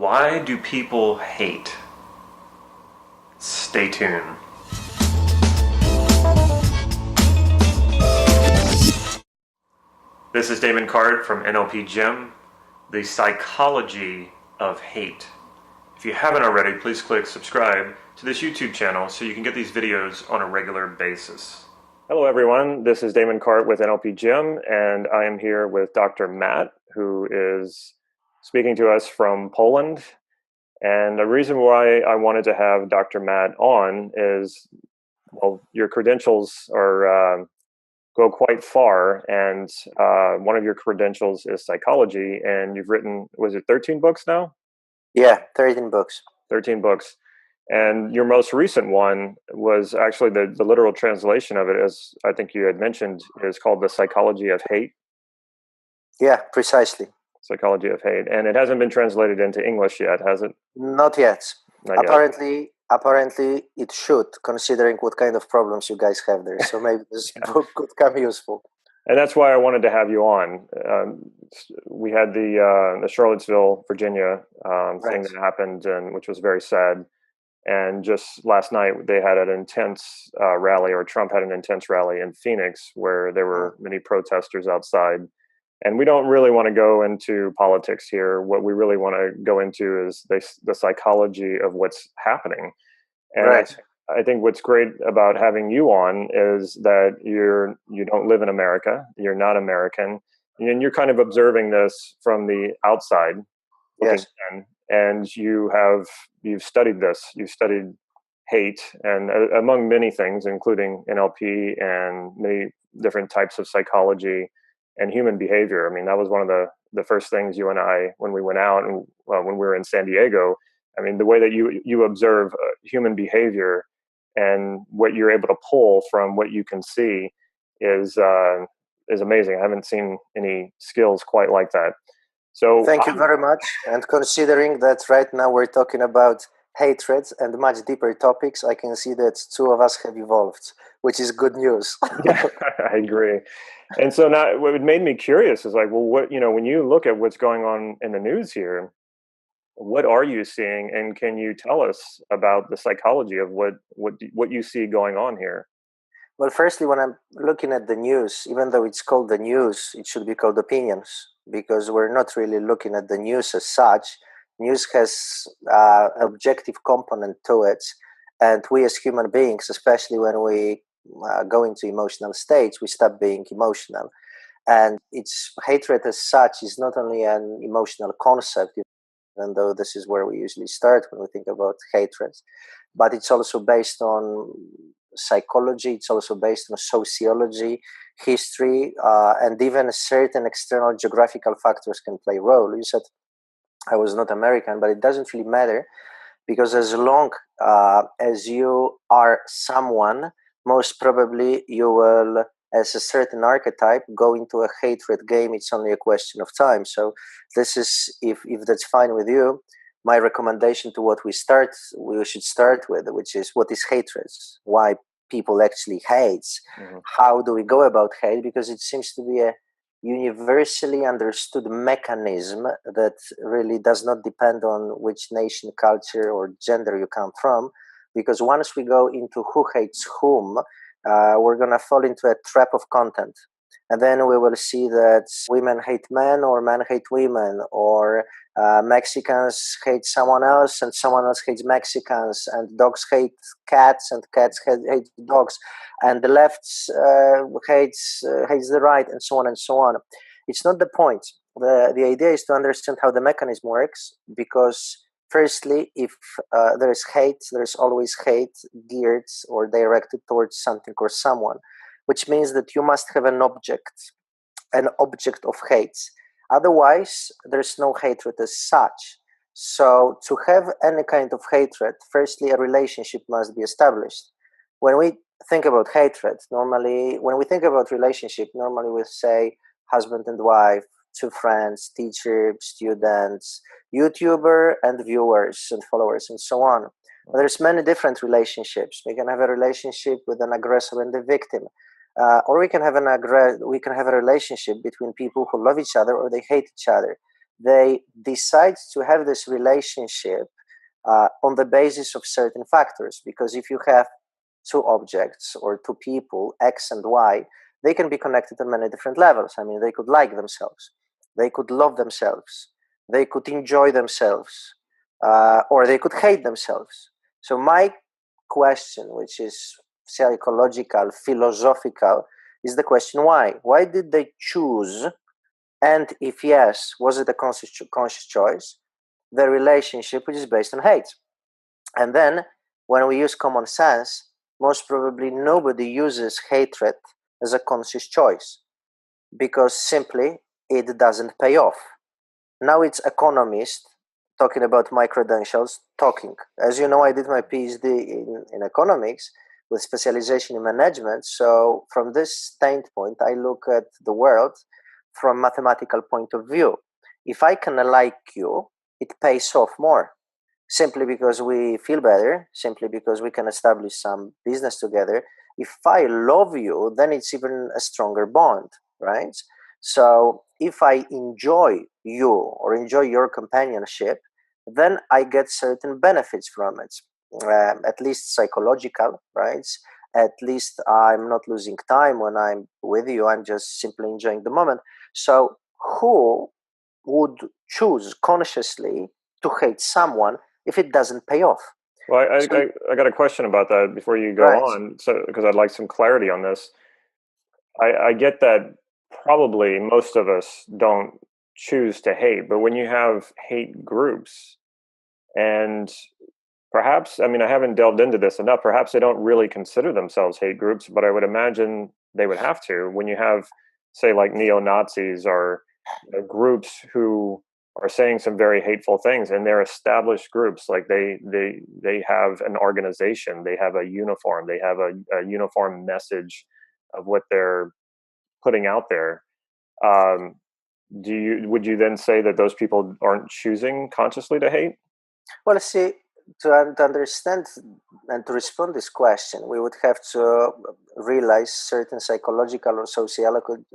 Why do people hate? Stay tuned. This is Damon Cart from NLP Gym, the psychology of hate. If you haven't already, please click subscribe to this YouTube channel so you can get these videos on a regular basis. Hello everyone, this is Damon Cart with NLP Gym, and I am here with Dr. Matt, who is speaking to us from Poland. And the reason why I wanted to have Dr. Matt on is, well, your credentials are go quite far, and one of your credentials is psychology, and you've written, was it 13 books now? Yeah, 13 books. 13 books. And your most recent one was actually the literal translation of it, as I think you had mentioned, is called The Psychology of Hate. Yeah, precisely. Psychology of Hate. And it hasn't been translated into English yet, has it? Not yet. Not yet. Apparently it should, considering what kind of problems you guys have there. So maybe this book could come useful. And that's why I wanted to have you on. We had the Charlottesville, Virginia thing that happened, and which was very sad. And just last night, they had an intense rally, or Trump had an intense rally in Phoenix, where there were many protesters outside. And we don't really want to go into politics here. What we really want to go into is the psychology of what's happening. And I think what's great about having you on is that you don't live in America. You're not American. And you're kind of observing this from the outside looking in. And you've studied this. You've studied hate, and among many things, including NLP and many different types of psychology and human behavior. I mean, that was one of the first things you and I, when we went out and when we were in San Diego, I mean, the way that you observe human behavior and what you're able to pull from what you can see is amazing. I haven't seen any skills quite like that. So thank you very much. And considering that right now we're talking about hatred and much deeper topics, I can see that two of us have evolved, which is good news. Yeah, I agree. And so now what made me curious is like, well, when you look at what's going on in the news here, what are you seeing? And can you tell us about the psychology of what you see going on here? Well, firstly, when I'm looking at the news, even though it's called the news, it should be called opinions, because we're not really looking at the news as such. News has an objective component to it. And we as human beings, especially when we go into emotional states, we stop being emotional. And it's hatred as such is not only an emotional concept, even though this is where we usually start when we think about hatred, but it's also based on psychology, it's also based on sociology, history, and even certain external geographical factors can play a role. You said I was not American, but it doesn't really matter, because as long as you are someone, most probably you will, as a certain archetype, go into a hatred game. It's only a question of time. So this is, if that's fine with you, my recommendation to what we should start with, which is, what is hatred? Why people actually hate? Mm-hmm. How do we go about hate? Because it seems to be a universally understood mechanism that really does not depend on which nation, culture, or gender you come from. Because once we go into who hates whom, we're going to fall into a trap of content. And then we will see that women hate men, or men hate women, or Mexicans hate someone else and someone else hates Mexicans, and dogs hate cats and cats hate dogs, and the left hates the right, and so on and so on. It's not the point. The idea is to understand how the mechanism works, because firstly, if there is hate, there is always hate geared or directed towards something or someone, which means that you must have an object of hate. Otherwise, there's no hatred as such. So to have any kind of hatred, firstly, a relationship must be established. When we think about hatred, normally, when we think about relationship, normally we say husband and wife, two friends, teacher, students, YouTuber, and viewers and followers, and so on. But there's many different relationships. We can have a relationship with an aggressor and the victim. Or we can have a relationship between people who love each other or they hate each other. they decide to have this relationship on the basis of certain factors. Because if you have two objects or two people, X and Y, they can be connected on many different levels. I mean, they could like themselves, they could love themselves, they could enjoy themselves, or they could hate themselves. So my question, which is psychological, philosophical, is the question why? Why did they choose? And if yes, was it a conscious choice? The relationship which is based on hate. And then when we use common sense, most probably nobody uses hatred as a conscious choice because simply it doesn't pay off. Now it's economists talking about my credentials talking. As you know, I did my PhD in economics with specialization in management. So from this standpoint, I look at the world from mathematical point of view. If I can like you, it pays off more. Simply because we feel better, simply because we can establish some business together. If I love you, then it's even a stronger bond, right? So if I enjoy you or enjoy your companionship, then I get certain benefits from it, at least psychological, right? At least I'm not losing time when I'm with you. I'm just simply enjoying the moment. So who would choose consciously to hate someone if it doesn't pay off? Well, So, I got a question about that before you go right. on. So, because I'd like some clarity on this. I get that probably most of us don't choose to hate, but when you have hate groups, and perhaps, I mean, I haven't delved into this enough, perhaps they don't really consider themselves hate groups, but I would imagine they would have to. When you have, say, like neo-Nazis or groups who are saying some very hateful things, and they're established groups, like they have an organization, they have a uniform, they have a uniform message of what they're putting out there. Um, would you then say that those people aren't choosing consciously to hate? Well, see, to understand and to respond to this question, we would have to realize certain psychological or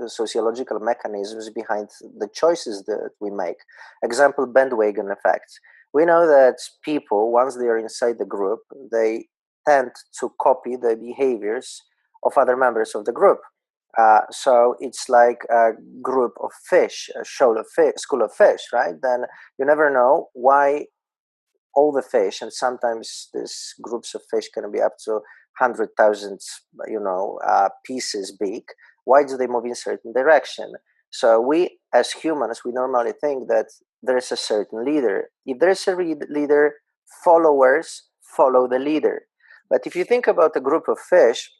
sociological mechanisms behind the choices that we make. Example, bandwagon effect. We know that people, once they are inside the group, they tend to copy the behaviors of other members of the group. So it's like a group of fish, a school of fish, right? Then you never know why all the fish, and sometimes these groups of fish can be up to 100,000, pieces big. Why do they move in certain direction? So we, as humans, we normally think that there is a certain leader. If there is a leader, followers follow the leader. But if you think about a group of fish,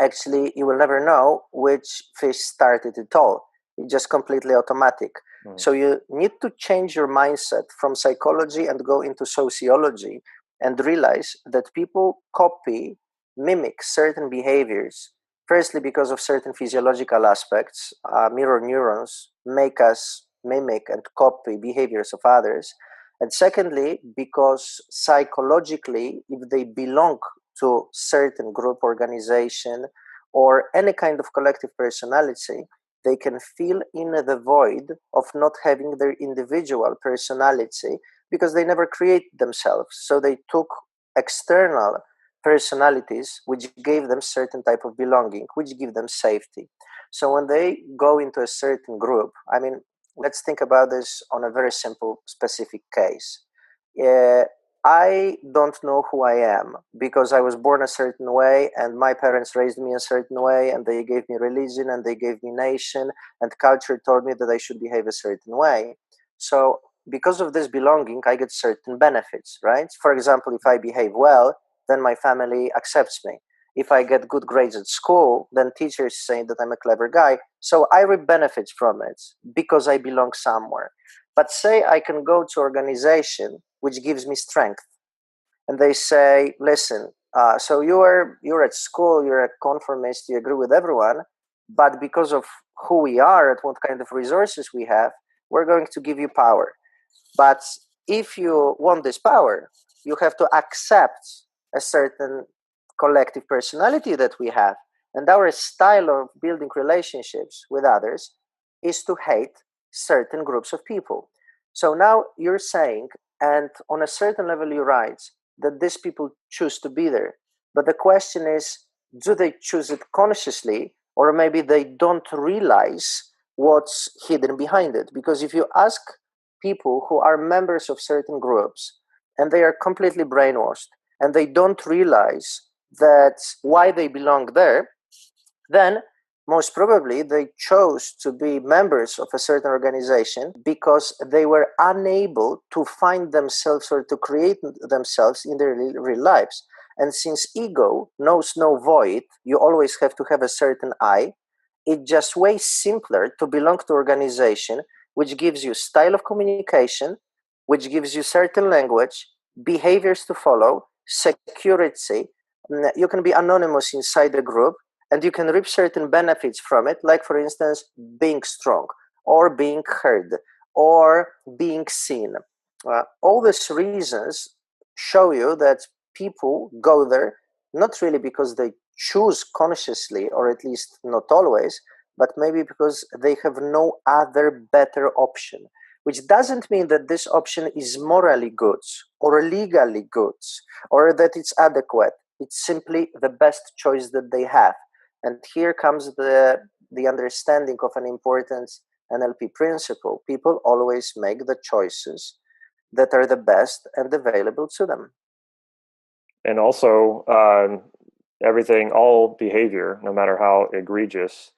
actually you will never know which fish started it all. It's just completely automatic. So you need to change your mindset from psychology and go into sociology and realize that people copy, mimic certain behaviors. Firstly, because of certain physiological aspects, mirror neurons make us mimic and copy behaviors of others. And secondly, because psychologically, if they belong to certain group, organization, or any kind of collective personality, they can fill in the void of not having their individual personality because they never created themselves. So they took external personalities which gave them certain type of belonging, which give them safety. So when they go into a certain group, I mean, let's think about this on a very simple, specific case. I don't know who I am because I was born a certain way and my parents raised me a certain way and they gave me religion and they gave me nation and culture told me that I should behave a certain way. So because of this belonging, I get certain benefits, right? For example, if I behave well, then my family accepts me. If I get good grades at school, then teachers say that I'm a clever guy. So I reap benefits from it because I belong somewhere. But say I can go to organization which gives me strength, and they say, "Listen, so you're at school, you're a conformist, you agree with everyone, but because of who we are and what kind of resources we have, we're going to give you power. But if you want this power, you have to accept a certain collective personality that we have, and our style of building relationships with others is to hate certain groups of people." So now you're saying, and on a certain level you write, that these people choose to be there. But the question is, do they choose it consciously, or maybe they don't realize what's hidden behind it? Because if you ask people who are members of certain groups and they are completely brainwashed and they don't realize that why they belong there, then most probably they chose to be members of a certain organization because they were unable to find themselves or to create themselves in their real lives. And since ego knows no void, you always have to have a certain I. It's just way simpler to belong to organization which gives you style of communication, which gives you certain language, behaviors to follow, security. You can be anonymous inside the group and you can reap certain benefits from it, like for instance being strong or being heard or being seen. All these reasons show you that people go there not really because they choose consciously, or at least not always, but maybe because they have no other better option, which doesn't mean that this option is morally good or legally good or that it's adequate. It's simply the best choice that they have. And here comes the understanding of an important NLP principle. People always make the choices that are the best and available to them. And also, all behavior, no matter how egregious,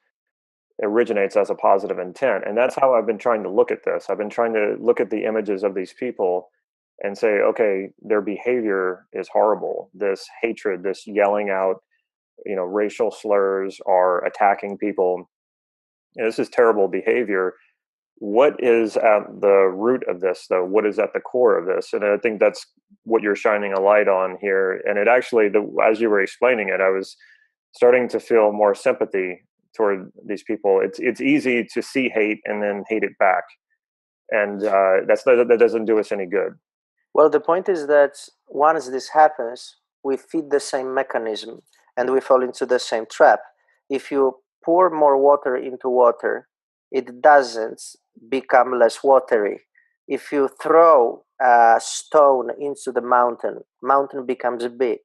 originates as a positive intent. And that's how I've been trying to look at this. I've been trying to look at the images of these people and say, okay, their behavior is horrible. This hatred, this yelling out, racial slurs, or attacking people. This is terrible behavior. What is at the root of this, though? What is at the core of this? And I think that's what you're shining a light on here. And it actually, as you were explaining it, I was starting to feel more sympathy toward these people. It's easy to see hate and then hate it back, and that doesn't do us any good. Well, the point is that once this happens, we feed the same mechanism and we fall into the same trap. If you pour more water into water, it doesn't become less watery. If you throw a stone into the mountain becomes big.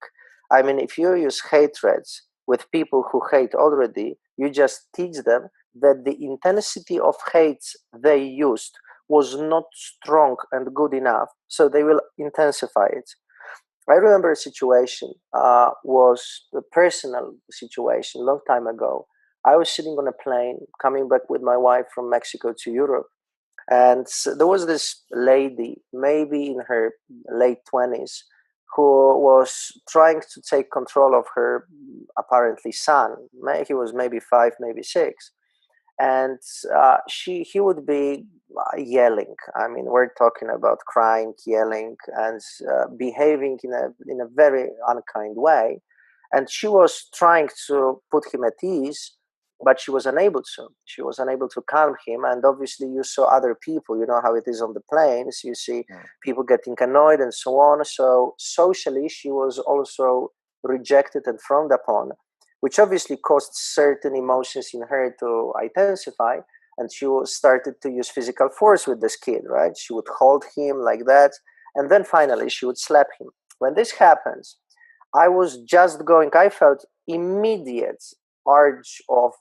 I mean, if you use hatred with people who hate already, you just teach them that the intensity of hate they used was not strong and good enough, so they will intensify it. I remember a situation, was a personal situation, long time ago. I was sitting on a plane coming back with my wife from Mexico to Europe, and there was this lady, maybe in her late 20s, who was trying to take control of her apparently son. He was maybe 5, maybe 6. And he would be yelling. I mean, we're talking about crying, yelling, and behaving in a very unkind way. And she was trying to put him at ease, but she was unable to. She was unable to calm him. And obviously, you saw other people. You know how it is on the planes. You see people getting annoyed and so on. So socially, she was also rejected and frowned upon, which obviously caused certain emotions in her to intensify. And she started to use physical force with this kid, right? She would hold him like that. And then finally, she would slap him. When this happens, I felt immediate urge of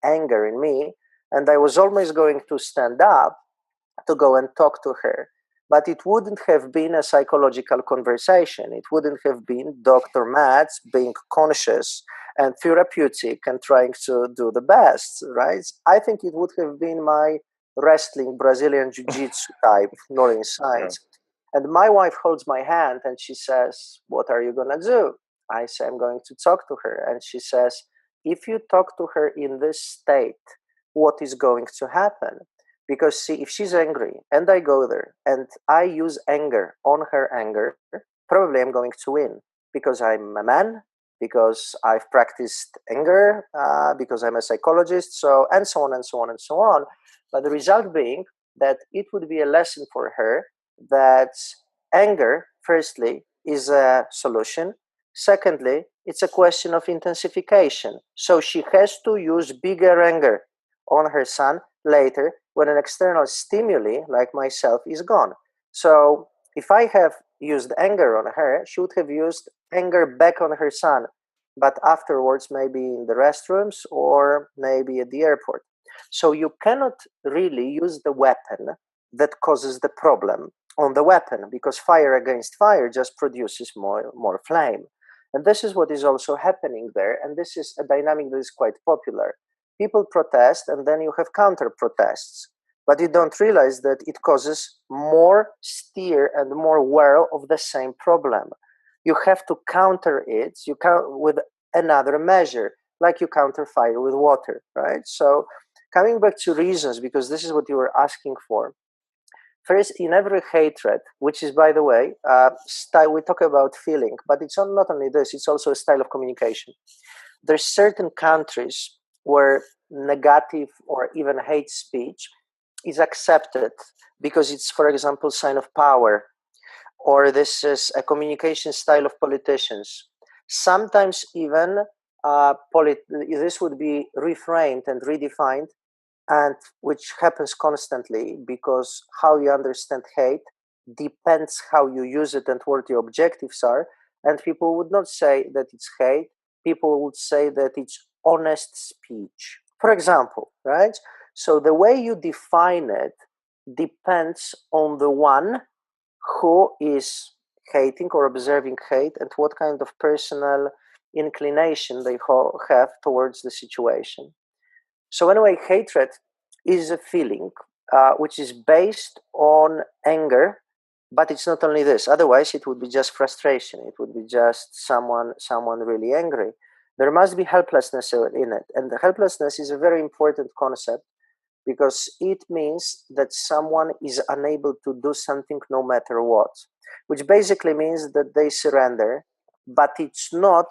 anger in me. And I was almost going to stand up to go and talk to her. But it wouldn't have been a psychological conversation. It wouldn't have been Dr. Matz being conscious and therapeutic and trying to do the best, right? I think it would have been my wrestling Brazilian jiu-jitsu type, not inside. And my wife holds my hand and she says, "What are you going to do?" I say, "I'm going to talk to her." And she says, "If you talk to her in this state, what is going to happen?" Because see, if she's angry and I go there and I use anger on her anger, probably I'm going to win because I'm a man, because I've practiced anger, because I'm a psychologist, so and so on and so on and so on. But the result being that it would be a lesson for her that anger, firstly, is a solution. Secondly, it's a question of intensification. So she has to use bigger anger on her son later when an external stimuli, like myself, is gone. So if I have used anger on her, she would have used anger back on her son, but afterwards maybe in the restrooms or maybe at the airport. So you cannot really use the weapon that causes the problem on the weapon, because fire against fire just produces more flame. And this is what is also happening there. And this is a dynamic that is quite popular. People protest, and then you have counter protests. But you don't realize that it causes more stir and more whirl of the same problem. You have to counter it with another measure, like you counter fire with water, right? So coming back to reasons, because this is what you were asking for. First, in every hatred, which is, by the way, style, we talk about feeling, but it's not only this, it's also a style of communication. There's certain countries where negative or even hate speech is accepted because it's, for example, sign of power, or this is a communication style of politicians. Sometimes even this would be reframed and redefined, and which happens constantly, because how you understand hate depends how you use it and what your objectives are. And people would not say that it's hate, people would say that it's honest speech, for example, right? So the way you define it depends on the one who is hating or observing hate and what kind of personal inclination they have towards the situation. So anyway, hatred is a feeling which is based on anger, but it's not only this. Otherwise, it would be just frustration. It would be just someone really angry. There must be helplessness in it, and the helplessness is a very important concept, because it means that someone is unable to do something no matter what, which basically means that they surrender, but it's not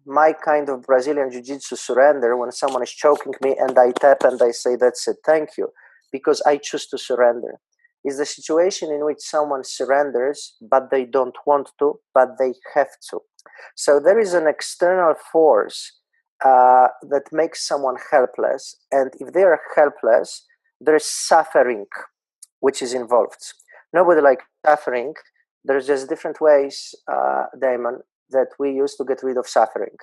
my kind of Brazilian Jiu-Jitsu surrender when someone is choking me and I tap and I say, that's it, thank you, because I choose to surrender. It's the situation in which someone surrenders, but they don't want to, but they have to. So there is an external force that makes someone helpless. And if they are helpless, there's suffering which is involved. Nobody likes suffering. There's just different ways, Damon, that we use to get rid of suffering.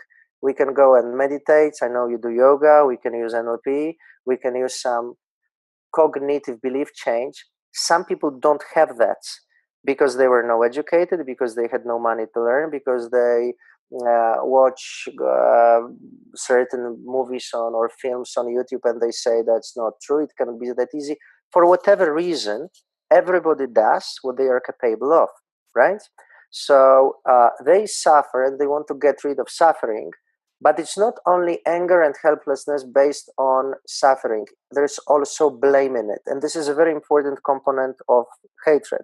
We can go and meditate. I know you do yoga. We can use NLP. We can use some cognitive belief change. Some people don't have that because they were no educated, because they had no money to learn, because they watch certain movies or films on YouTube and they say that's not true. It can be that easy. For whatever reason, everybody does what they are capable of, right? So they suffer and they want to get rid of suffering. But it's not only anger and helplessness based on suffering. There's also blame in it. And this is a very important component of hatred.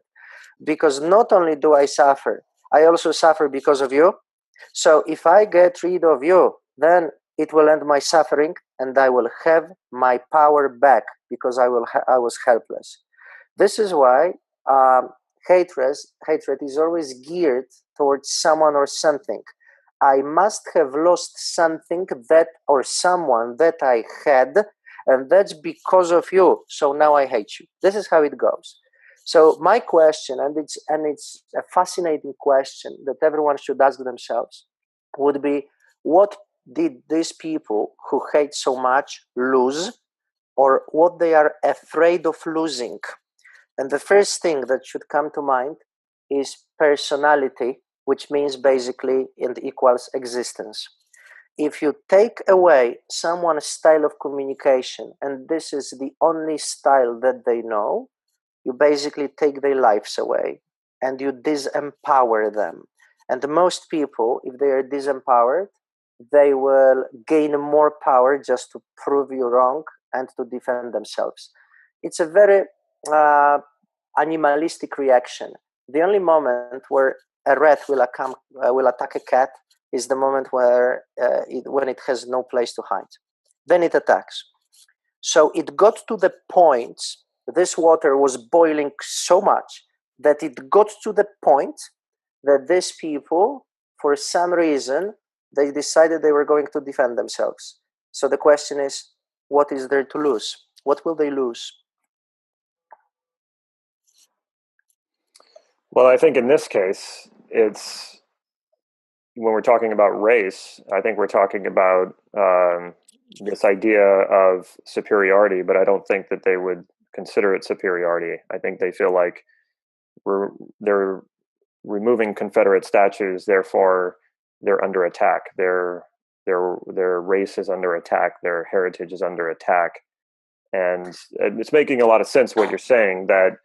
Because not only do I suffer, I also suffer because of you. So if I get rid of you, then it will end my suffering and I will have my power back because I was helpless. This is why hatred is always geared towards someone or something. I must have lost something that or someone that I had, and that's because of you. So now I hate you. This is how it goes. So my question, and it's a fascinating question that everyone should ask themselves, would be, what did these people who hate so much lose, or what they are afraid of losing? And the first thing that should come to mind is personality, which means basically it equals existence. If you take away someone's style of communication, and this is the only style that they know, you basically take their lives away and you disempower them. And most people, if they are disempowered, they will gain more power just to prove you wrong and to defend themselves. It's a very animalistic reaction. The only moment where a rat will attack a cat is the moment when it has no place to hide. Then it attacks. So it got to the point, this water was boiling so much that it got to the point that these people, for some reason, they decided they were going to defend themselves. So the question is, what is there to lose? What will they lose? Well, I think in this case, it's when we're talking about race, I think we're talking about this idea of superiority, but I don't think that they would consider it superiority. I think they feel like they're removing Confederate statues, therefore they're under attack. Their race is under attack. Their heritage is under attack, and it's making a lot of sense what you're saying, that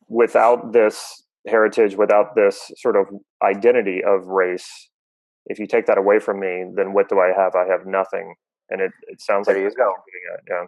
without this heritage, without this sort of identity of race, if you take that away from me, then what do I have? I have nothing. And it sounds like There you that's what go. you're getting at. Yeah.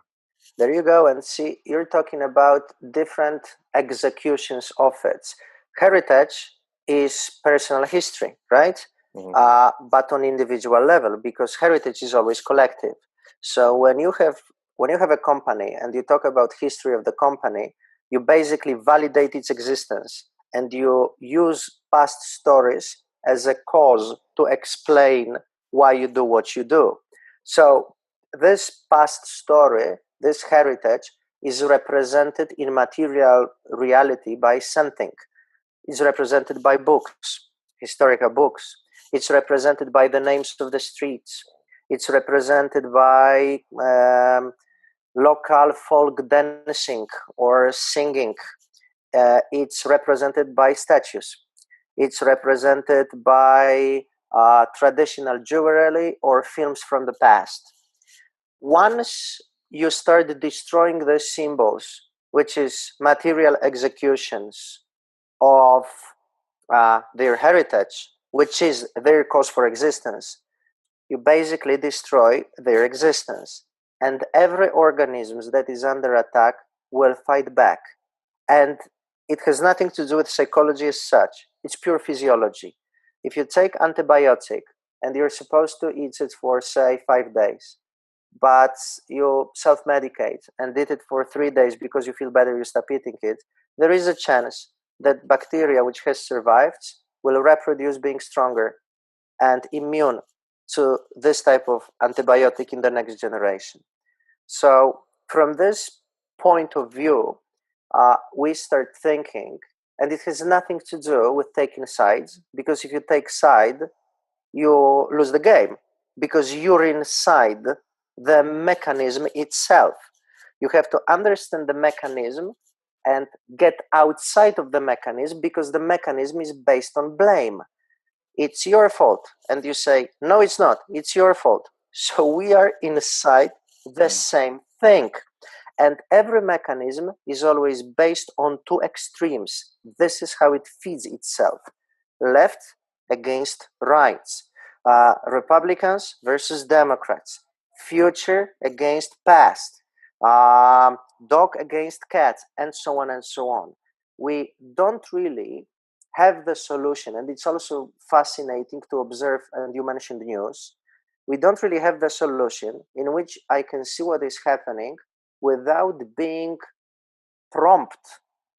There you go. And see, you're talking about different executions of it. Heritage is personal history, right? But on individual level, because heritage is always collective. So when you have a company and you talk about history of the company, you basically validate its existence and you use past stories as a cause to explain why you do what you do. So this past story, this heritage, is represented in material reality by something. It's represented by books, historical books. It's represented by the names of the streets. It's represented by local folk dancing or singing. It's represented by statues. It's represented by traditional jewelry or films from the past. Once you start destroying the symbols, which is material executions of their heritage, which is their cause for existence, you basically destroy their existence. And every organism that is under attack will fight back. And it has nothing to do with psychology as such. It's pure physiology. If you take antibiotic and you're supposed to eat it for, say, 5 days, but you self-medicate and did it for 3 days because you feel better, you stop eating it, there is a chance that bacteria which has survived will reproduce being stronger and immune to this type of antibiotic in the next generation. So from this point of view, we start thinking, and it has nothing to do with taking sides, because if you take side, you lose the game, because you're inside the mechanism itself. You have to understand the mechanism and get outside of the mechanism, because the mechanism is based on blame. It's your fault. And you say, no, it's not. It's your fault. So we are inside the same thing. And every mechanism is always based on two extremes. This is how it feeds itself. Left against rights. Republicans versus Democrats. Future against past. Dog against cat, and so on and so on. We don't really have the solution, and it's also fascinating to observe, and you mentioned news. We don't really have the solution in which I can see what is happening without being prompt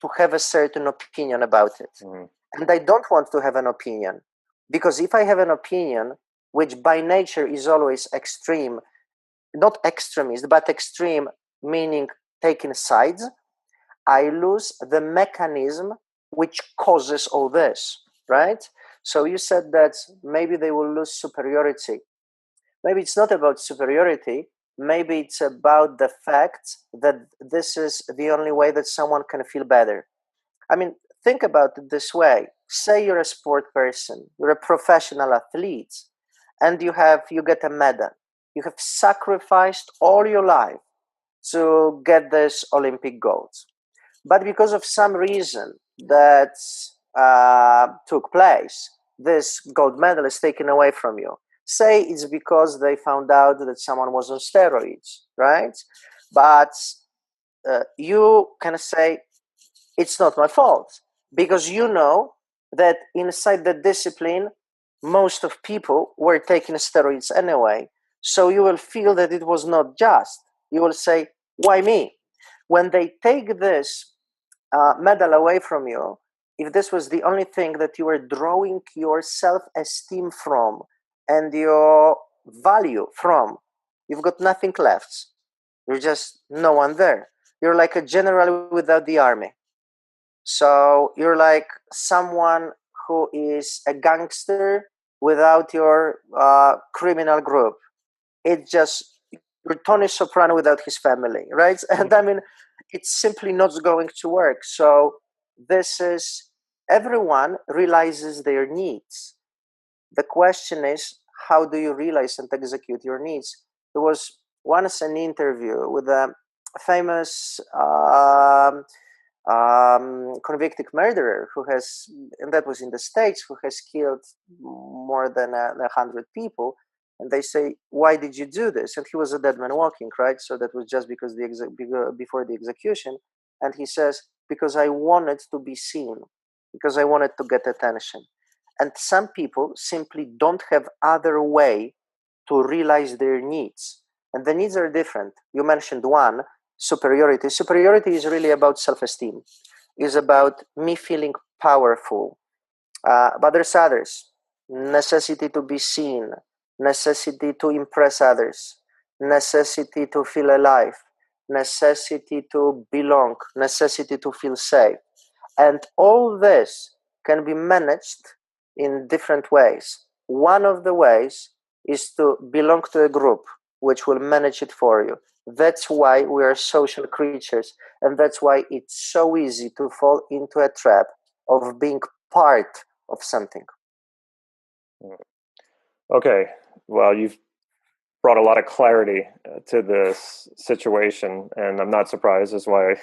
to have a certain opinion about it. And I don't want to have an opinion, because if I have an opinion, which by nature is always extreme, not extremist, but extreme, meaning taking sides, I lose the mechanism which causes all this, right? So you said that maybe they will lose superiority. Maybe it's not about superiority. Maybe it's about the fact that this is the only way that someone can feel better. I mean, think about it this way. Say you're a sport person, you're a professional athlete, and you get a medal. You have sacrificed all your life to get this Olympic gold. But because of some reason that took place, this gold medal is taken away from you. Say it's because they found out that someone was on steroids, right? But you can say, it's not my fault, because you know that inside the discipline, most of people were taking steroids anyway. So you will feel that it was not just. You will say, why me? When they take this medal away from you, if this was the only thing that you were drawing your self-esteem from and your value from, you've got nothing left. You're just no one there. You're like a general without the army. So you're like someone who is a gangster without your criminal group. It's just you're Tony Soprano without his family, right? And I mean, it's simply not going to work. So this is everyone realizes their needs. The question is, how do you realize and execute your needs? There was once an interview with a famous convicted murderer who has, and that was in the States, who has killed more than 100 people. And they say, why did you do this? And he was a dead man walking, right? So that was just because before the execution. And he says, because I wanted to be seen, because I wanted to get attention. And some people simply don't have other way to realize their needs. And the needs are different. You mentioned one, superiority. Superiority is really about self-esteem, is about me feeling powerful. But there's others. Necessity to be seen, necessity to impress others, necessity to feel alive, necessity to belong, necessity to feel safe. And all this can be managed in different ways. One of the ways is to belong to a group which will manage it for you. That's why we are social creatures. And that's why it's so easy to fall into a trap of being part of something. Okay. Well, you've brought a lot of clarity to this situation, and I'm not surprised. That's why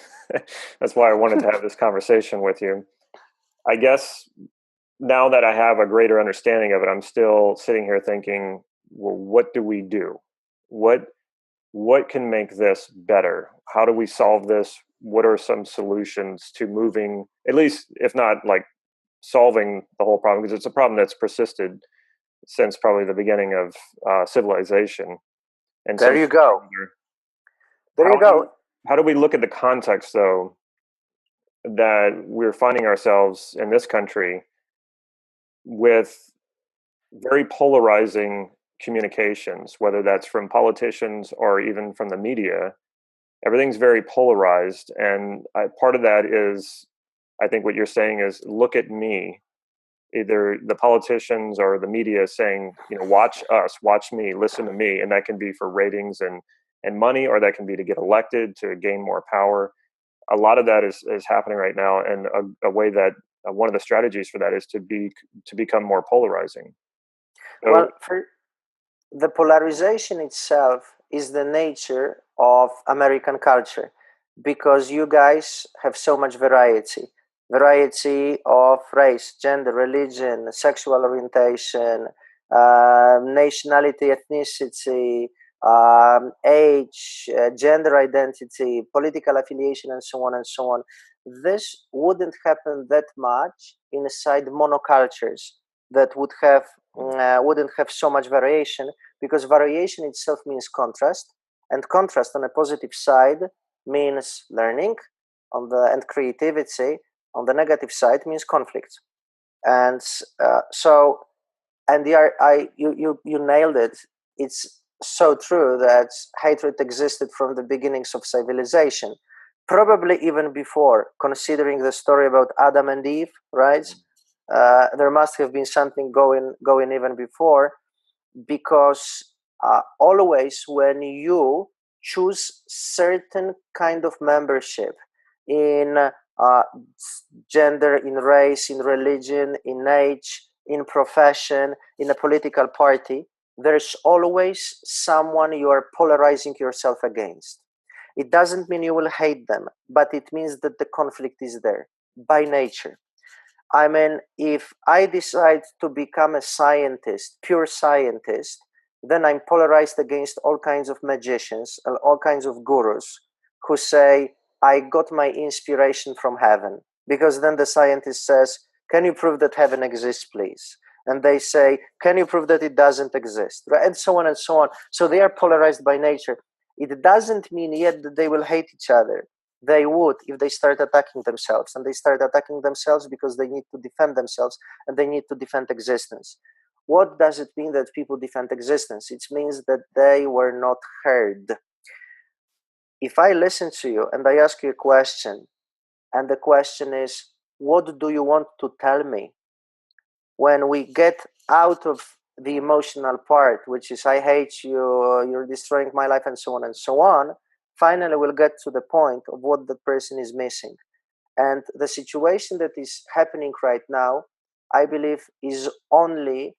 that's why I wanted to have this conversation with you. I guess now that I have a greater understanding of it, I'm still sitting here thinking, well, what do we do? What can make this better? How do we solve this? What are some solutions to moving, at least if not like solving the whole problem, because it's a problem that's persisted since probably the beginning of civilization. And there you go. There you go. How do we look at the context, though, that we're finding ourselves in this country with very polarizing communications, whether that's from politicians or even from the media? Everything's very polarized. And part of that is, I think what you're saying is, look at me. Either the politicians or the media is saying, watch us, watch me, listen to me. And that can be for ratings and money, or that can be to get elected, to gain more power. A lot of that is happening right now. And a way that one of the strategies for that is to become more polarizing. So, well, for the polarization itself is the nature of American culture, because you guys have so much variety of race, gender, religion, sexual orientation, nationality, ethnicity, age, gender identity, political affiliation, and so on and so on. This wouldn't happen that much inside monocultures that wouldn't have so much variation, because variation itself means contrast, and contrast on a positive side means learning, and creativity. On the negative side means conflict. And you nailed it. It's so true that hatred existed from the beginnings of civilization, probably even before, considering the story about Adam and Eve, right? There must have been something going even before, because always when you choose certain kind of membership in gender, in race, in religion, in age, in profession, in a political party, there's always someone you are polarizing yourself against. It doesn't mean you will hate them, but it means that the conflict is there by nature. I mean, if I decide to become a scientist, pure scientist, then I'm polarized against all kinds of magicians and all kinds of gurus who say, I got my inspiration from heaven. Because then the scientist says, can you prove that heaven exists, please? And they say, can you prove that it doesn't exist? Right? And so on and so on. So they are polarized by nature. It doesn't mean yet that they will hate each other. They would if they start attacking themselves. And they start attacking themselves because they need to defend themselves, and they need to defend existence. What does it mean that people defend existence? It means that they were not heard. If I listen to you and I ask you a question, and the question is, what do you want to tell me? When we get out of the emotional part, which is I hate you, you're destroying my life, and so on, finally we'll get to the point of what the person is missing. And the situation that is happening right now, I believe, is only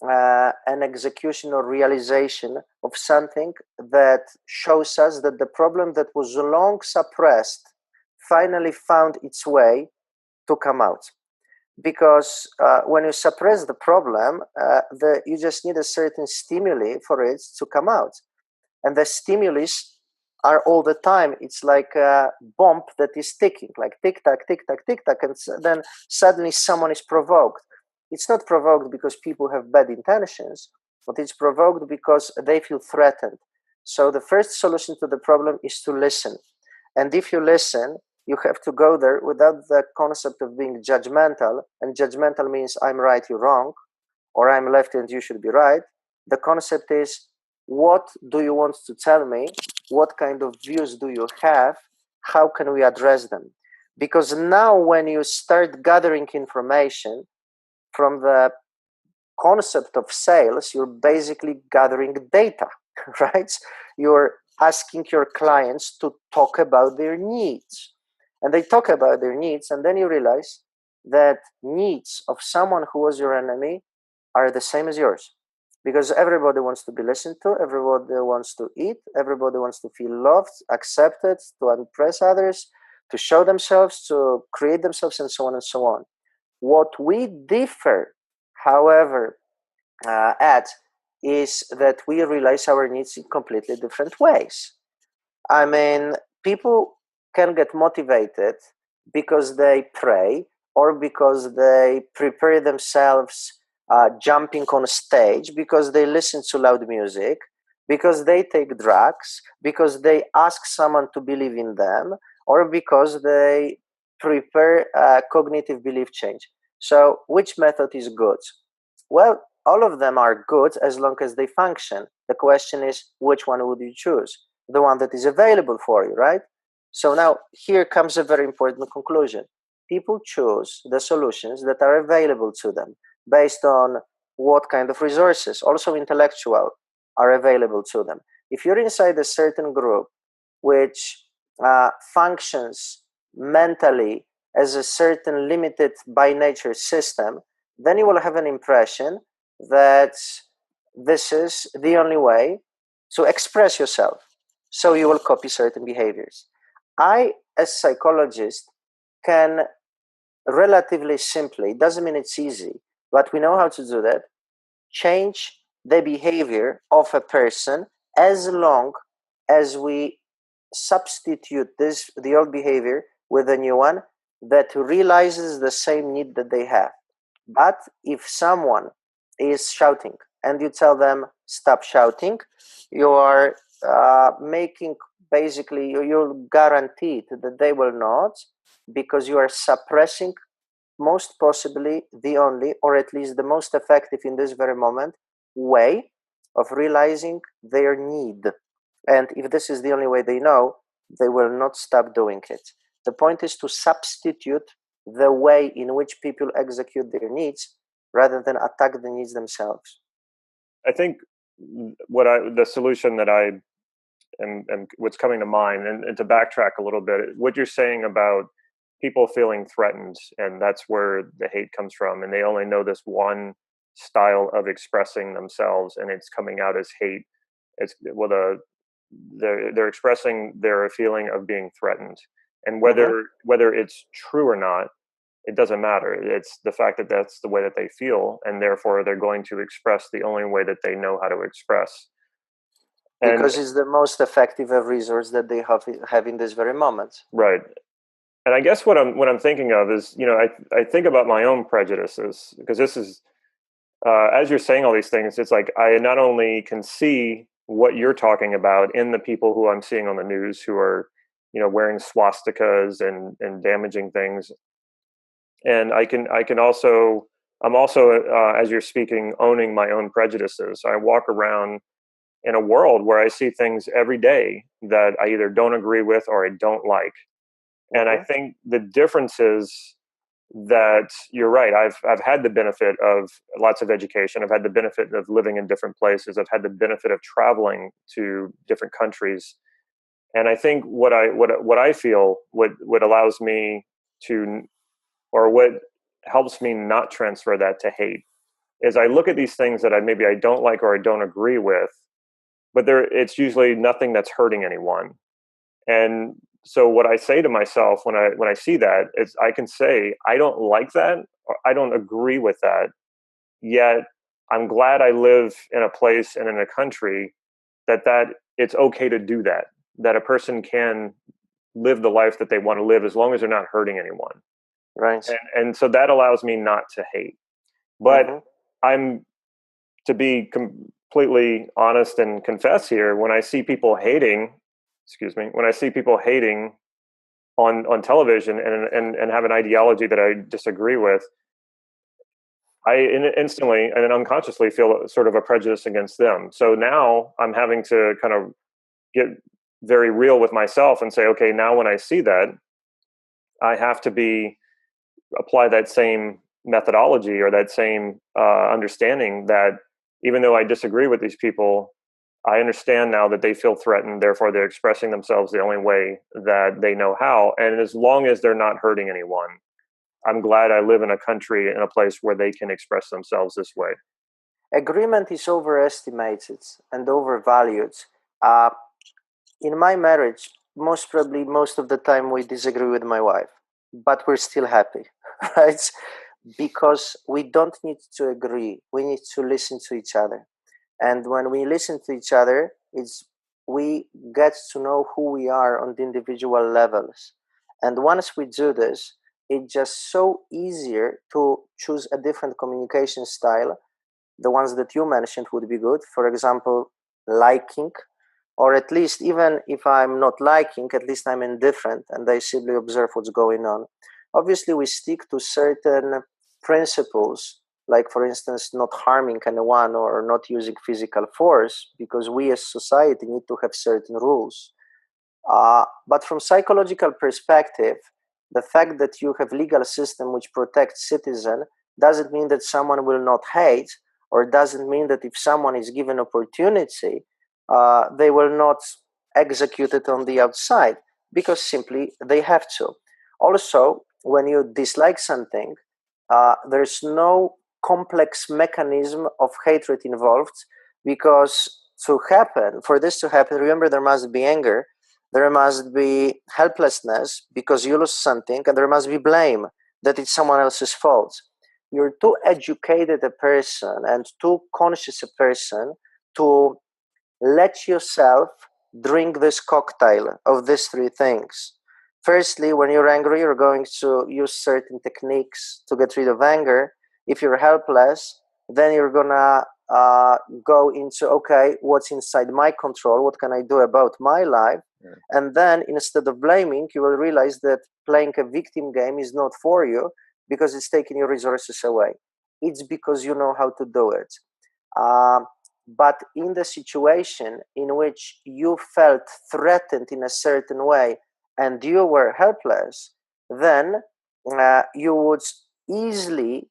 an execution or realization of something that shows us that the problem that was long suppressed finally found its way to come out. Because when you suppress the problem, you just need a certain stimuli for it to come out. And the stimulus are all the time. It's like a bomb that is ticking, like tick tack, tick tack, tick tack, and then suddenly someone is provoked. It's not provoked because people have bad intentions, but it's provoked because they feel threatened. So the first solution to the problem is to listen. And if you listen, you have to go there without the concept of being judgmental. And judgmental means I'm right, you're wrong, or I'm left and you should be right. The concept is, what do you want to tell me? What kind of views do you have? How can we address them? Because now when you start gathering information from the concept of sales, you're basically gathering data, right? You're asking your clients to talk about their needs. And they talk about their needs, and then you realize that needs of someone who was your enemy are the same as yours. Because everybody wants to be listened to, everybody wants to eat, everybody wants to feel loved, accepted, to impress others, to show themselves, to create themselves, and so on and so on. What we differ, however, at is that we realize our needs in completely different ways. I mean, people can get motivated because they pray or because they prepare themselves jumping on stage, because they listen to loud music, because they take drugs, because they ask someone to believe in them, or because they prepare cognitive belief change. So which method is good? Well, all of them are good as long as they function. The question is, which one would you choose? The one that is available for you, right? So now here comes a very important conclusion. People choose the solutions that are available to them based on what kind of resources, also intellectual, are available to them. If you're inside a certain group which functions mentally as a certain limited by nature system, then you will have an impression that this is the only way to express yourself. So you will copy certain behaviors. I, as a psychologist, can relatively simply, it doesn't mean it's easy, but we know how to do that, change the behavior of a person as long as we substitute the old behavior with a new one that realizes the same need that they have. But if someone is shouting and you tell them stop shouting, you are making basically, you're guaranteed that they will not, because you are suppressing most possibly the only, or at least the most effective in this very moment, way of realizing their need. And if this is the only way they know, they will not stop doing it. The point is to substitute the way in which people execute their needs rather than attack the needs themselves. I think the solution that I am what's coming to mind, and to backtrack a little bit, what you're saying about people feeling threatened, and that's where the hate comes from, and they only know this one style of expressing themselves, and it's coming out as hate. It's they're expressing their feeling of being threatened, and whether it's true or not, it doesn't matter. It's the fact that that's the way that they feel, and therefore they're going to express the only way that they know how to express. Because it's the most effective resource that they have in this very moment. Right. And I guess what I'm thinking of is, I think about my own prejudices, because this is, as you're saying all these things, it's like I not only can see what you're talking about in the people who I'm seeing on the news who are, wearing swastikas and damaging things, and I'm also as you're speaking, owning my own prejudices. I walk around in a world where I see things every day that I either don't agree with or I don't like. And I think the difference is that you're right. I've had the benefit of lots of education. I've had the benefit of living in different places. I've had the benefit of traveling to different countries. And I think what I feel what allows me to, or what helps me not transfer that to hate, is I look at these things that I don't like or I don't agree with, but it's usually nothing that's hurting anyone. And so what I say to myself when I see that is, I can say I don't like that or I don't agree with that. Yet I'm glad I live in a place and in a country that it's okay to do that. That a person can live the life that they want to live as long as they're not hurting anyone. Right. And so that allows me not to hate. But I'm, to be completely honest and confess here, when I see people hating, when I see people hating on television and have an ideology that I disagree with, I instantly and unconsciously feel sort of a prejudice against them. So now I'm having to kind of get very real with myself and say, okay, now when I see that, I have to apply that same methodology or that same understanding that even though I disagree with these people, I understand now that they feel threatened. Therefore, they're expressing themselves the only way that they know how. And as long as they're not hurting anyone, I'm glad I live in a country, in a place where they can express themselves this way. Agreement is overestimated and overvalued. Uh, in my marriage, most probably most of the time we disagree with my wife, but we're still happy, right? Because we don't need to agree. We need to listen to each other. And when we listen to each other, we get to know who we are on the individual levels. And once we do this, it's just so easier to choose a different communication style. The ones that you mentioned would be good. For example, liking, or at least even if I'm not liking, at least I'm indifferent and I simply observe what's going on. Obviously, we stick to certain principles, like, for instance, not harming anyone or not using physical force, because we as society need to have certain rules. But from psychological perspective, the fact that you have legal system which protects citizen doesn't mean that someone will not hate, or doesn't mean that if someone is given opportunity, they will not execute it on the outside, because simply they have to. Also, when you dislike something, there's no complex mechanism of hatred involved, because for this to happen, remember, there must be anger, there must be helplessness because you lose something, and there must be blame that it's someone else's fault. You're too educated a person and too conscious a person to let yourself drink this cocktail of these three things. Firstly, when you're angry, you're going to use certain techniques to get rid of anger. If you're helpless, then you're gonna go into, okay, what's inside my control? What can I do about my life? Yeah. And then instead of blaming, you will realize that playing a victim game is not for you, because it's taking your resources away. It's because you know how to do it. But in the situation in which you felt threatened in a certain way and you were helpless, then you would easily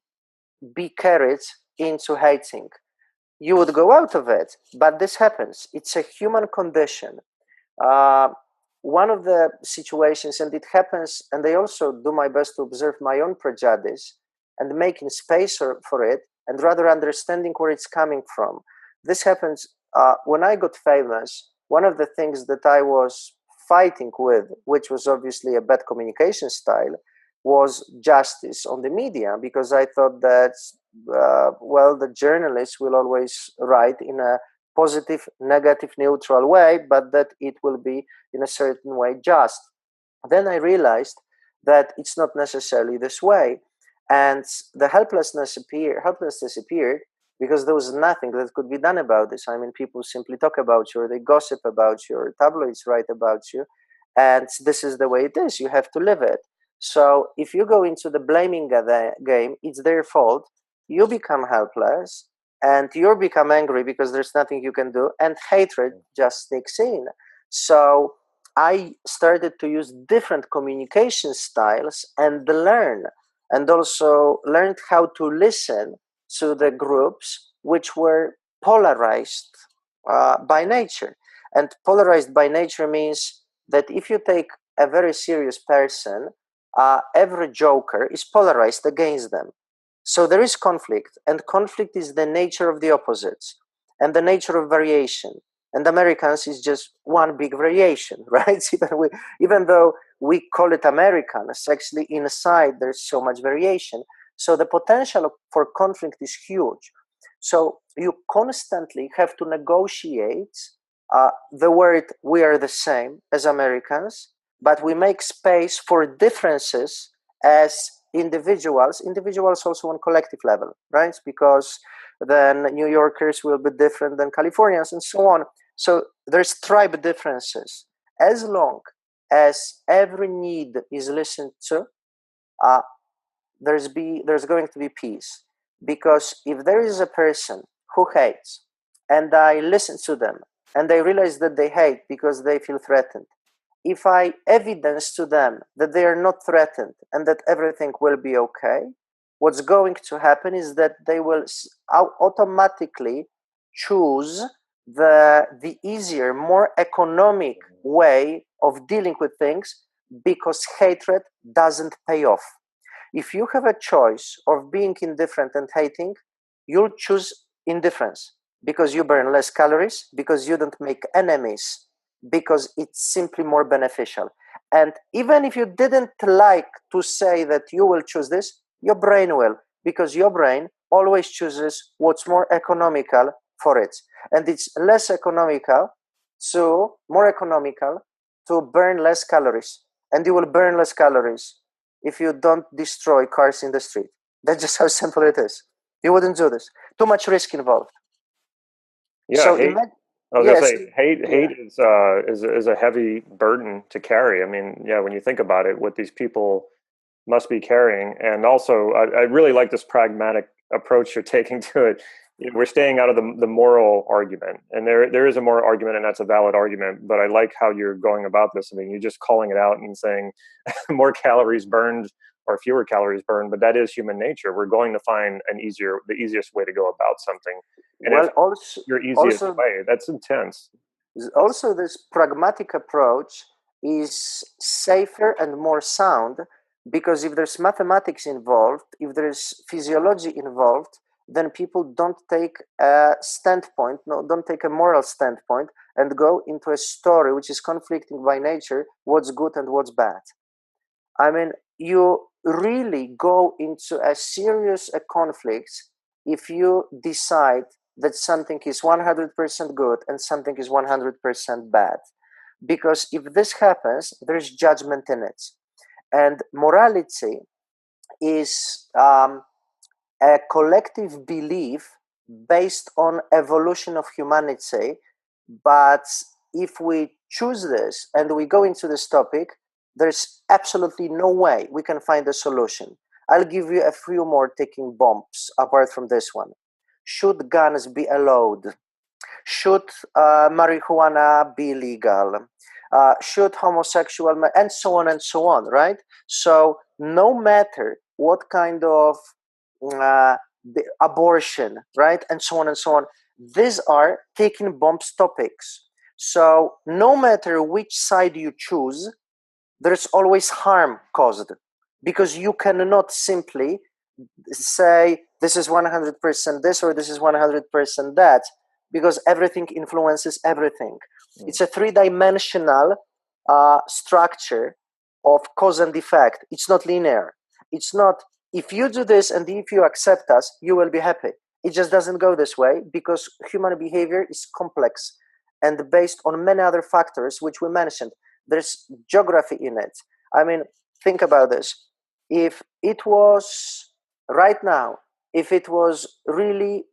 be carried into hating. You would go out of it, but this happens. It's a human condition. One of the situations, and it happens, and I also do my best to observe my own prejudice and making space for it, and rather understanding where it's coming from. This happens when I got famous. One of the things that I was fighting with, which was obviously a bad communication style, was justice on the media, because I thought that, the journalists will always write in a positive, negative, neutral way, but that it will be in a certain way just. Then I realized that it's not necessarily this way. And the helplessness appeared because there was nothing that could be done about this. I mean, people simply talk about you, or they gossip about you, or tabloids write about you. And this is the way it is. You have to live it. So if you go into the blaming game, it's their fault. You become helpless and you become angry because there's nothing you can do. And hatred just sneaks in. So I started to use different communication styles and learn and also learned how to listen to the groups which were polarized by nature. And polarized by nature means that if you take a very serious person, every joker is polarized against them. So there is conflict, and conflict is the nature of the opposites and the nature of variation. And Americans is just one big variation, right? Even though we call it Americans, actually inside there's so much variation. So the potential for conflict is huge. So you constantly have to negotiate the word we are the same as Americans, but we make space for differences as individuals also on collective level, right? Because then New Yorkers will be different than Californians and so on. So there's tribe differences. As long as every need is listened to, there's going to be peace. Because if there is a person who hates, and I listen to them, and they realize that they hate because they feel threatened, if I evidence to them that they are not threatened and that everything will be okay, what's going to happen is that they will automatically choose the easier, more economic way of dealing with things, because hatred doesn't pay off. If you have a choice of being indifferent and hating, you'll choose indifference because you burn less calories, because you don't make enemies, because it's simply more beneficial. And even if you didn't like to say that you will choose this, your brain will, because your brain always chooses what's more economical for it. And it's more economical to burn less calories. And you will burn less calories if you don't destroy cars in the street. That's just how simple it is. You wouldn't do this. Too much risk involved. Yeah, So hate. I was gonna say hate is a heavy burden to carry. I mean, yeah, when you think about it, what these people must be carrying, and also I really like this pragmatic approach you're taking to it. You know, we're staying out of the moral argument, and there is a moral argument, and that's a valid argument. But I like how you're going about this. I mean, you're just calling it out and saying more calories burned or fewer calories burned, but that is human nature. We're going to find the easiest way to go about something. And well, if your easiest way, that's intense. Also, this pragmatic approach is safer and more sound, because if there's mathematics involved, if there's physiology involved, then people don't take a standpoint, don't take a moral standpoint and go into a story which is conflicting by nature, what's good and what's bad. I mean, you really go into a serious conflict if you decide that something is 100% good and something is 100% bad. Because if this happens, there's judgment in it. And morality is a collective belief based on evolution of humanity. But if we choose this and we go into this topic, there's absolutely no way we can find a solution. I'll give you a few more ticking bombs apart from this one. Should guns be allowed? Should marijuana be legal? Should homosexual, and so on, right? So no matter what kind of abortion, right, and so on, these are ticking bombs topics. So no matter which side you choose, there's always harm caused, because you cannot simply say this is 100% this or this is 100% that, because everything influences everything. It's a three-dimensional structure of cause and effect. It's not linear. It's not, if you do this and if you accept us, you will be happy. It just doesn't go this way, because human behavior is complex and based on many other factors which we mentioned. There's geography in it. I mean, think about this. If it was right now, if it was really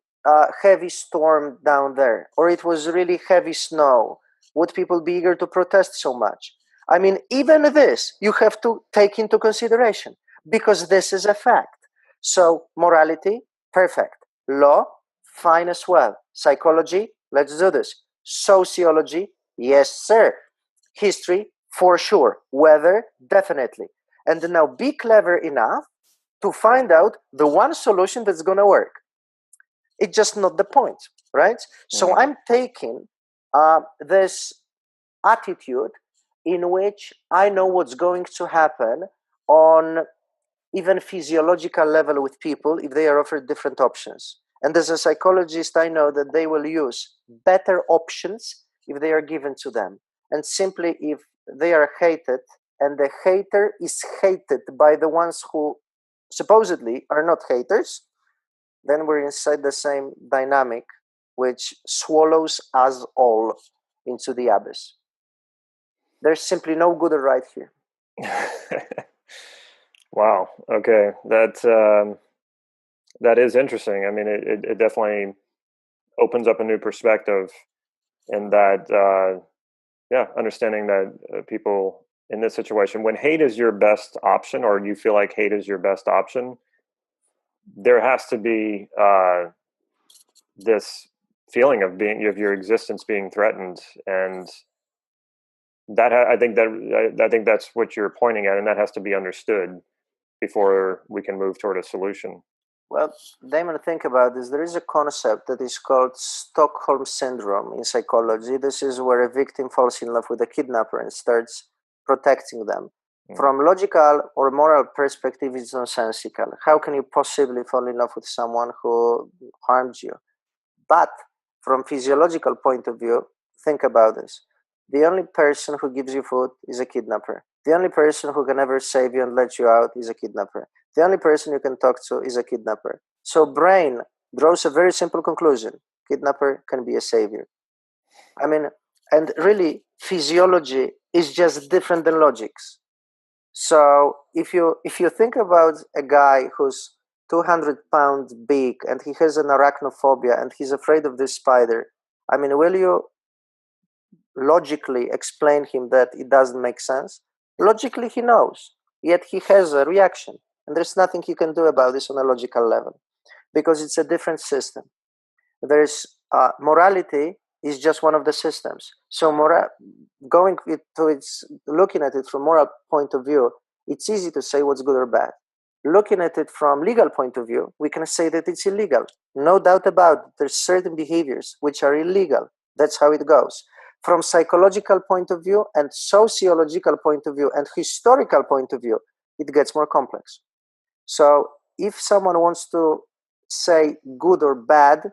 heavy storm down there, or it was really heavy snow, would people be eager to protest so much? I mean, even this you have to take into consideration, because this is a fact. So morality, perfect. Law, fine as well. Psychology, let's do this. Sociology, yes, sir. History, for sure. Weather, definitely. And now be clever enough to find out the one solution that's going to work. It's just not the point, right? So I'm taking this attitude in which I know what's going to happen on even physiological level with people if they are offered different options. And as a psychologist, I know that they will use better options if they are given to them. And simply if they are hated and the hater is hated by the ones who supposedly are not haters, then we're inside the same dynamic which swallows us all into the abyss. There's simply no good or right here. Wow. Okay. That is interesting. I mean, it definitely opens up a new perspective, and that, understanding that people in this situation, when hate is your best option, or you feel like hate is your best option, there has to be this feeling of your existence being threatened, and I think that's what you're pointing at, and that has to be understood before we can move toward a solution. Well, Damon, think about this. There is a concept that is called Stockholm Syndrome in psychology. This is where a victim falls in love with a kidnapper and starts protecting them. From logical or moral perspective, it's nonsensical. How can you possibly fall in love with someone who harmed you? But from physiological point of view, think about this. The only person who gives you food is a kidnapper. The only person who can ever save you and let you out is a kidnapper. The only person you can talk to is a kidnapper. So brain draws a very simple conclusion. Kidnapper can be a savior. I mean, and really physiology is just different than logics. So if you think about a guy who's 200 pounds big and he has an arachnophobia and he's afraid of this spider, I mean, will you logically explain him that it doesn't make sense? Logically, he knows, yet he has a reaction. And there's nothing you can do about this on a logical level because it's a different system. There's morality is just one of the systems. So looking at it from moral point of view, it's easy to say what's good or bad. Looking at it from legal point of view, we can say that it's illegal. No doubt about it. There's certain behaviors which are illegal. That's how it goes. From psychological point of view and sociological point of view and historical point of view, it gets more complex. So if someone wants to say good or bad,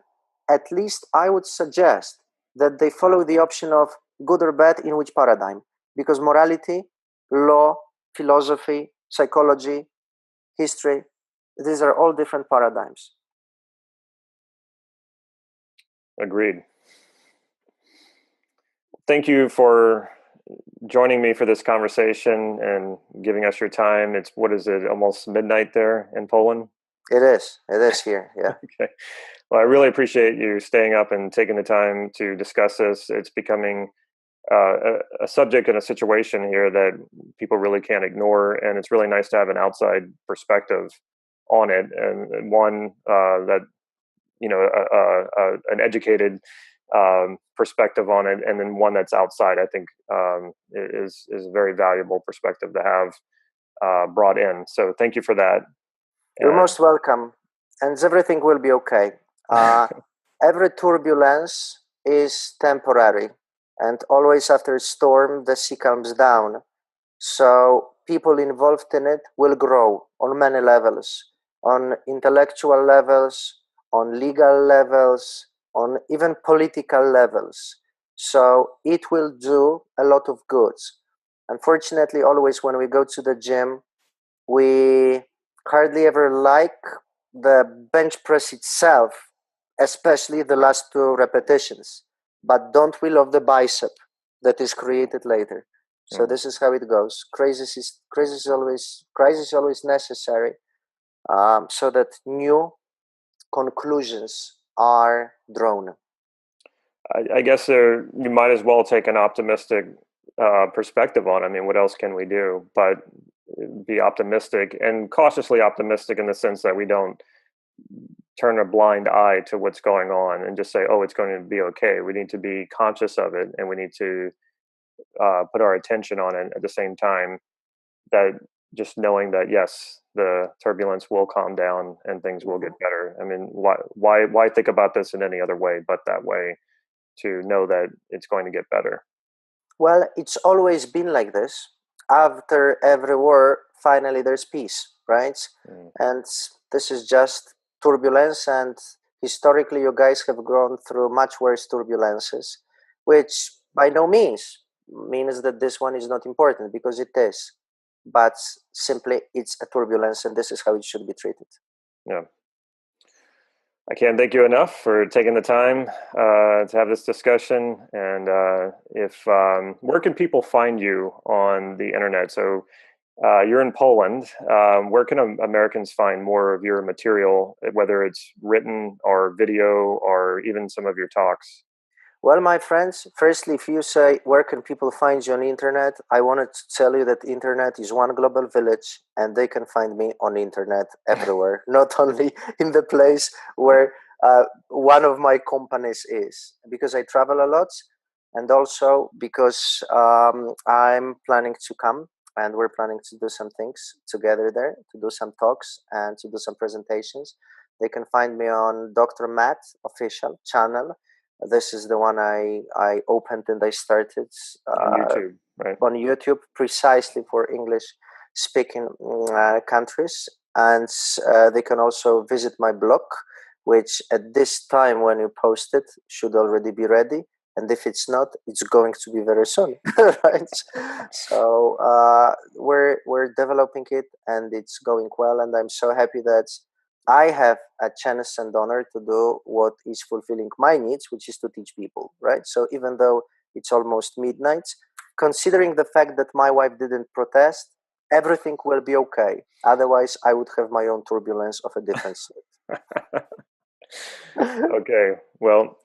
at least I would suggest that they follow the option of good or bad in which paradigm, because morality, law, philosophy, psychology, history, these are all different paradigms. Agreed. Thank you for joining me for this conversation and giving us your time. It's, what is it, almost midnight there in Poland? It is here, yeah. Okay. Well, I really appreciate you staying up and taking the time to discuss this. It's becoming a subject and a situation here that people really can't ignore, and it's really nice to have an outside perspective on it, and one that, an educated perspective on it, and then one that's outside, I think is a very valuable perspective to have brought in. So thank you for that. You're most welcome, and everything will be okay. Every turbulence is temporary, and always after a storm, the sea calms down. So people involved in it will grow on many levels, on intellectual levels, on legal levels, on even political levels. So it will do a lot of good. Unfortunately, always when we go to the gym, we hardly ever like the bench press itself, especially the last 2 repetitions. But don't we love the bicep that is created later? So this is how it goes. Crisis is always necessary, so that new conclusions are drawn. I guess you might as well take an optimistic perspective on it. I mean, what else can we do but be optimistic, and cautiously optimistic in the sense that we don't turn a blind eye to what's going on and just say, oh, it's going to be okay. We need to be conscious of it, and we need to put our attention on it at the same time, that just knowing that, yes, the turbulence will calm down and things will get better. I mean, why think about this in any other way but that way, to know that it's going to get better? Well, it's always been like this. After every war, finally there's peace, right? And this is just turbulence, and historically you guys have gone through much worse turbulences, which by no means means that this one is not important, because it is. But simply it's a turbulence, and this is how it should be treated. Yeah. I can't thank you enough for taking the time to have this discussion. And where can people find you on the internet? So you're in Poland. Where can Americans find more of your material, whether it's written or video or even some of your talks? Well, my friends, firstly, if you say, where can people find you on the internet? I wanted to tell you that the internet is one global village, and they can find me on the internet everywhere, not only in the place where one of my companies is, because I travel a lot, and also because I'm planning to come, and we're planning to do some things together there, to do some talks and to do some presentations. They can find me on Dr. Matt official channel. This is the one I opened and I started on YouTube, right? On YouTube, precisely for English speaking countries. And they can also visit my blog, which at this time when you post it should already be ready. And if it's not, it's going to be very soon, right? So we're developing it, and it's going well. And I'm so happy that I have a chance and honor to do what is fulfilling my needs, which is to teach people, right? So even though it's almost midnight, considering the fact that my wife didn't protest, everything will be okay. Otherwise, I would have my own turbulence of a different sort. Okay. Well,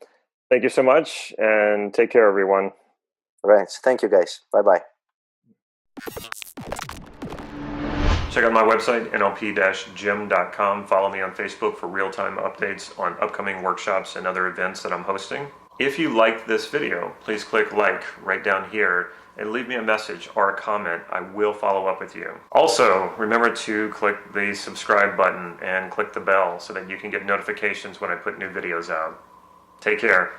thank you so much, and take care, everyone. Right. Thank you, guys. Bye-bye. Check out my website, nlp-gym.com. Follow me on Facebook for real-time updates on upcoming workshops and other events that I'm hosting. If you liked this video, please click like right down here and leave me a message or a comment. I will follow up with you. Also, remember to click the subscribe button and click the bell so that you can get notifications when I put new videos out. Take care.